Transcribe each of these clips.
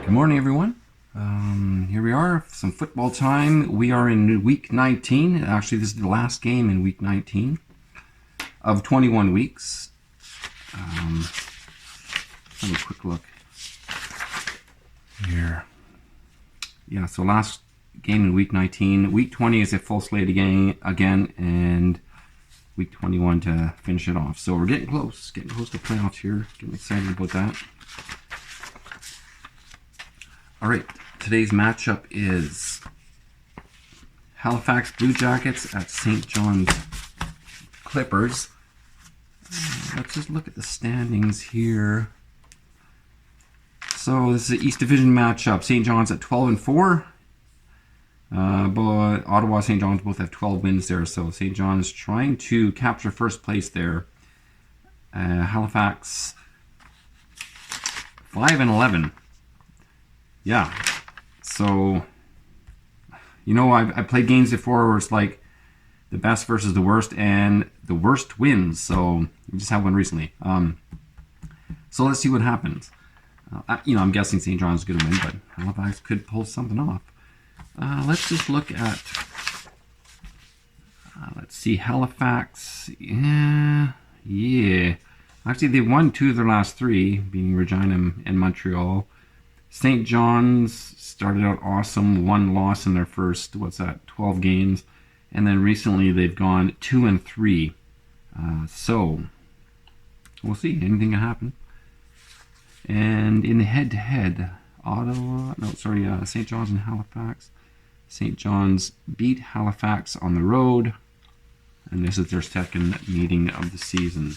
Good morning, everyone. Here we are, some football time. We are in week 19. Actually, this is the last game in week 19 of 21 weeks. Have a quick look here. Yeah, so last game in week 19. Week 20 is a full slate again, and week 21 to finish it off. So we're getting close to playoffs here. Getting excited about that. All right, today's matchup is Halifax Bluejackets at St. John's Clippers. Let's just look at the standings here. So this is an East Division matchup. St. John's at 12-4. But Ottawa, St. John's both have 12 wins there. So St. John's trying to capture first place there. Halifax 5-11. Yeah, so, you know, I played games before where it's like the best versus the worst, and the worst wins. So we just had one recently. So let's see what happens. I'm guessing St. John's is going to win, but Halifax could pull something off. Let's just look at, let's see, Halifax. Yeah. Actually, they won 2 of their last 3, being Regina and Montreal. St. John's started out awesome, 1 loss in their first, 12 games. And then recently they've gone 2-3. So, we'll see. Anything can happen. And in the head-to-head, St. John's and Halifax. St. John's beat Halifax on the road. And this is their second meeting of the season.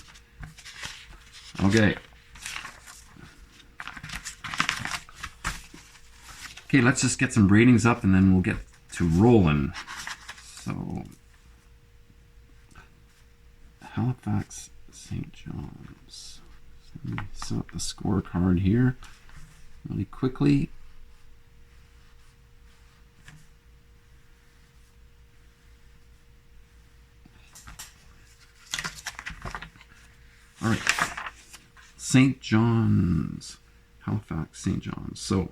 Okay, let's just get some ratings up and then we'll get to rolling. So, Halifax, St. John's. So let me set up the scorecard here really quickly. All right, St. John's, Halifax, St. John's. So,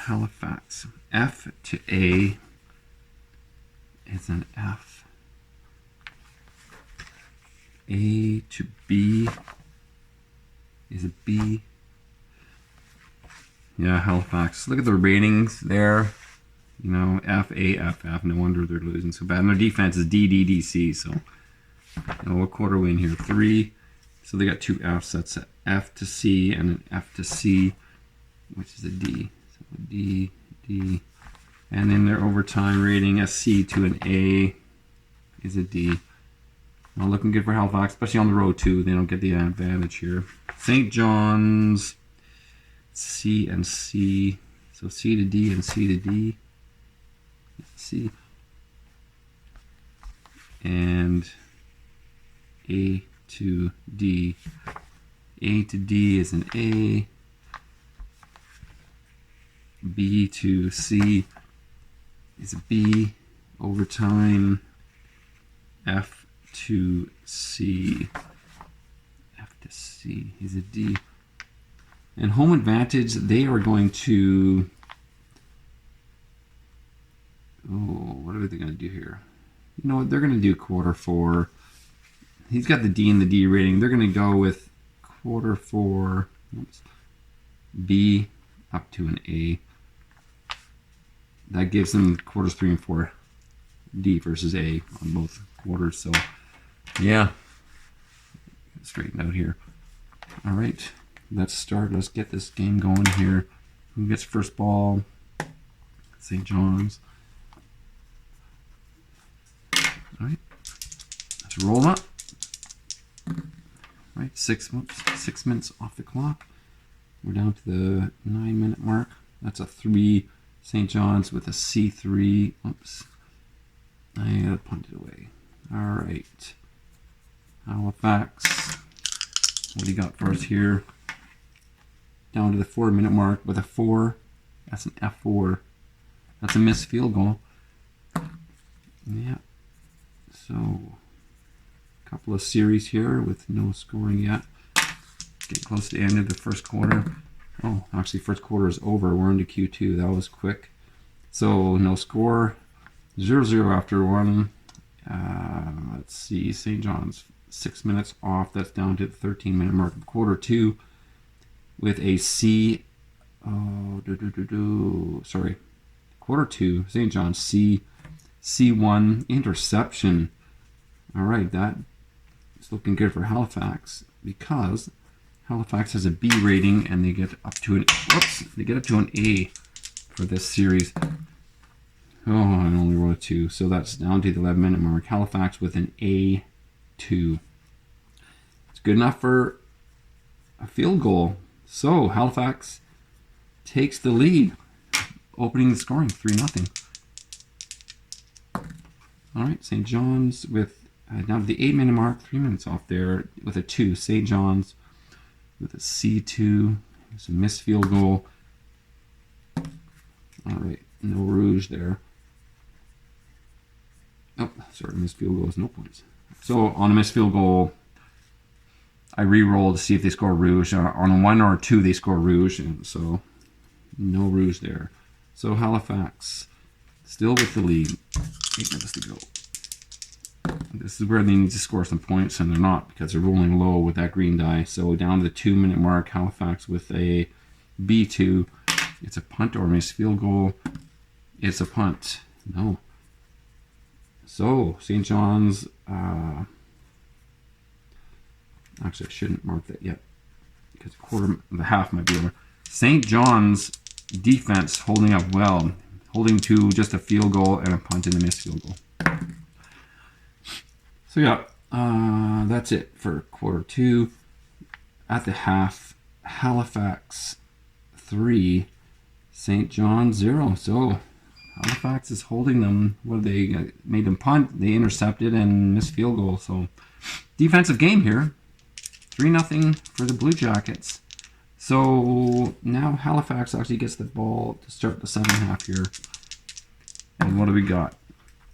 Halifax, F to A is an F. A to B is a B. Yeah, Halifax. Look at the ratings there. You know, F, A, F, F. No wonder they're losing so bad. And their defense is D, D, D, C. So, what quarter win here? 3. So they got 2 Fs. That's an F to C and an F to C, which is a D. D, D, and then their overtime rating, a C to an A, is a D. Well, looking good for Halifax, especially on the road too. They don't get the advantage here. St. John's, C and C, so C to D and C to D, C, and A to D. A to D is an A. B to C is a B. Overtime, F to C. F to C is a D. And home advantage, they are going to... what are they going to do here? You know what? They're going to do quarter 4. He's got the D and the D rating. They're going to go with quarter 4. B up to an A. That gives them quarters 3 and 4, D versus A on both quarters. So, yeah, straighten out here. All right, let's start. Let's get this game going here. Who gets first ball? St. John's. All right, let's roll up. All right, 6 minutes off the clock. We're down to the 9-minute mark. That's a 3. St. John's with a C3. Oops. I gotta punt it away. All right. Halifax. What do you got for us here? Down to the 4-minute mark with a 4. That's an F4. That's a missed field goal. Yeah. So, a couple couple of series here with no scoring yet. Getting close to the end of the first quarter. Oh, actually, first quarter is over. We're into Q2. That was quick. So no score. 0-0 after one. Let's see. St. John's 6 minutes off. That's down to the 13-minute mark of quarter two with a C. Oh, sorry. Quarter two. St. John's C1 interception. All right, that is looking good for Halifax because Halifax has a B rating and they get up to an A for this series. Oh, I only wrote a 2, so that's down to the 11-minute mark. Halifax with an A2. It's good enough for a field goal. So Halifax takes the lead, opening the scoring 3-0. All right, St. John's with down to the 8-minute mark, 3 minutes off there with a 2. St. John's with a C2. It's a missed field goal. All right, no rouge there. Oh, sorry, missed field goal is no points. So on a missed field goal, I re-roll to see if they score rouge. On a 1 or a 2, they score rouge, and so no rouge there. So Halifax still with the lead. 8 minutes to go. This is where they need to score some points, and they're not because they're rolling low with that green die. So down to the 2-minute mark, Halifax with a B2. It's a punt or a missed field goal. It's a punt. No. So St. John's. Actually, I shouldn't mark that yet because the half might be over. St. John's defense holding up well, holding to just a field goal and a punt and a missed field goal. So yeah, that's it for quarter two. At the half, Halifax 3, St. John 0. So Halifax is holding them. What they made them punt, they intercepted and missed field goal. So defensive game here, 3-0 for the Bluejackets. So now Halifax actually gets the ball to start the second half here. And what do we got?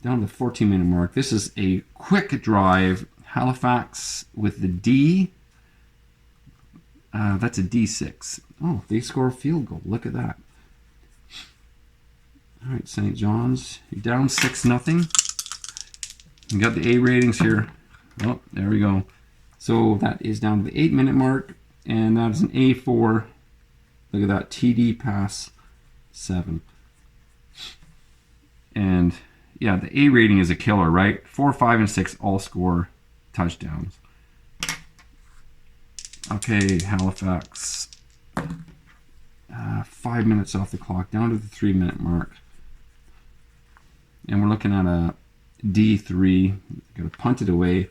Down to the 14-minute mark. This is a quick drive. Halifax with the D. That's a D6. Oh, they score a field goal. Look at that. All right, St. John's. You're down 6-0. You got the A ratings here. Oh, there we go. So that is down to the 8-minute mark. And that is an A4. Look at that. TD pass 7. And yeah, the A rating is a killer, right? 4, 5, and 6 all score touchdowns. Okay, Halifax. 5 minutes off the clock, down to the 3-minute mark. And we're looking at a D3. Got to punt it away.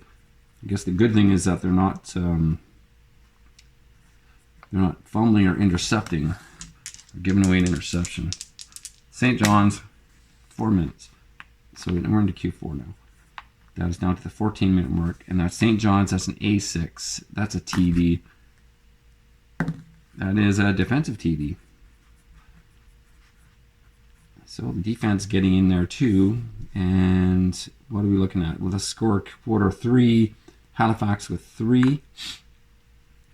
I guess the good thing is that they're not fumbling or intercepting. They're giving away an interception. St. John's, 4 minutes. So we're into Q4 now. That is down to the 14-minute mark. And that's St. John's. That's an A6. That's a TD. That is a defensive TD. So the defense getting in there too. And what are we looking at? Well, let's score quarter 3. Halifax with 3.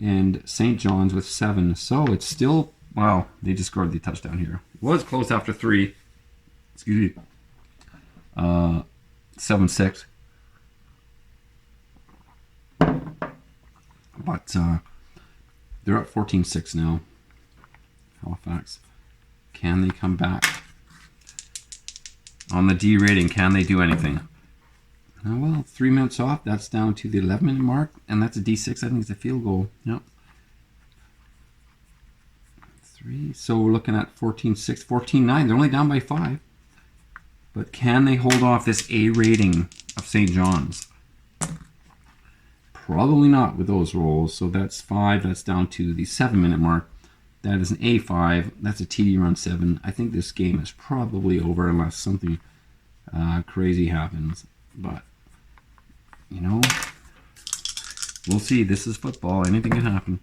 And St. John's with 7. So it's still, wow, they just scored the touchdown here. It was close after 3. Excuse me. 7-6. But they're at 14-6 now. Halifax. Can they come back? On the D rating, can they do anything? Well, 3 minutes off. That's down to the 11-minute mark. And that's a D6. I think it's a field goal. Yep. 3. So we're looking at 14-6, 14-9. They're only down by 5. But can they hold off this A rating of St. John's? Probably not with those rolls. So that's 5. That's down to the 7-minute mark. That is an A5. That's a TD run 7. I think this game is probably over unless something crazy happens. But, you know, we'll see. This is football. Anything can happen.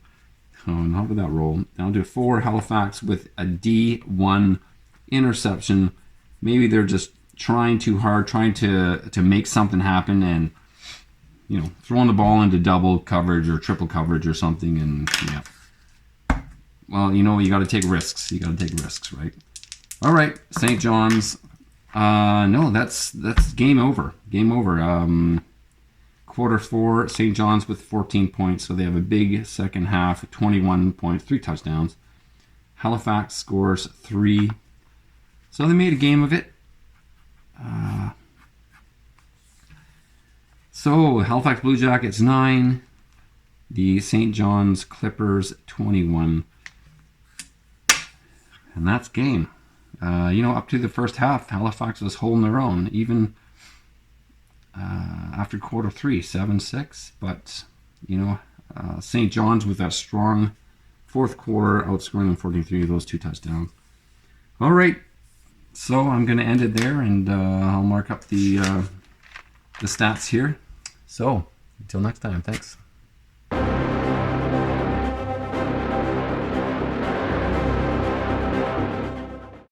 Oh, not with that roll. Down to 4. Halifax with a D1 interception. Maybe they're just trying too hard, trying to make something happen and, you know, throwing the ball into double coverage or triple coverage or something. And, yeah. well, you know, you got to take risks. You got to take risks, right? All right, St. John's. No, that's game over. Game over. Quarter 4, St. John's with 14 points, so they have a big second half, 21 points, 3 touchdowns. Halifax scores 3. So they made a game of it. So Halifax Bluejackets 9, the St. John's Clippers 21. And that's game. You know, up to the first half, Halifax was holding their own, even after quarter 3, 7-6. But, you know, St. John's with that strong fourth quarter, outscoring them 14-3, those 2 touchdowns. All right, so I'm going to end it there, and I'll mark up the stats here. So, until next time, thanks.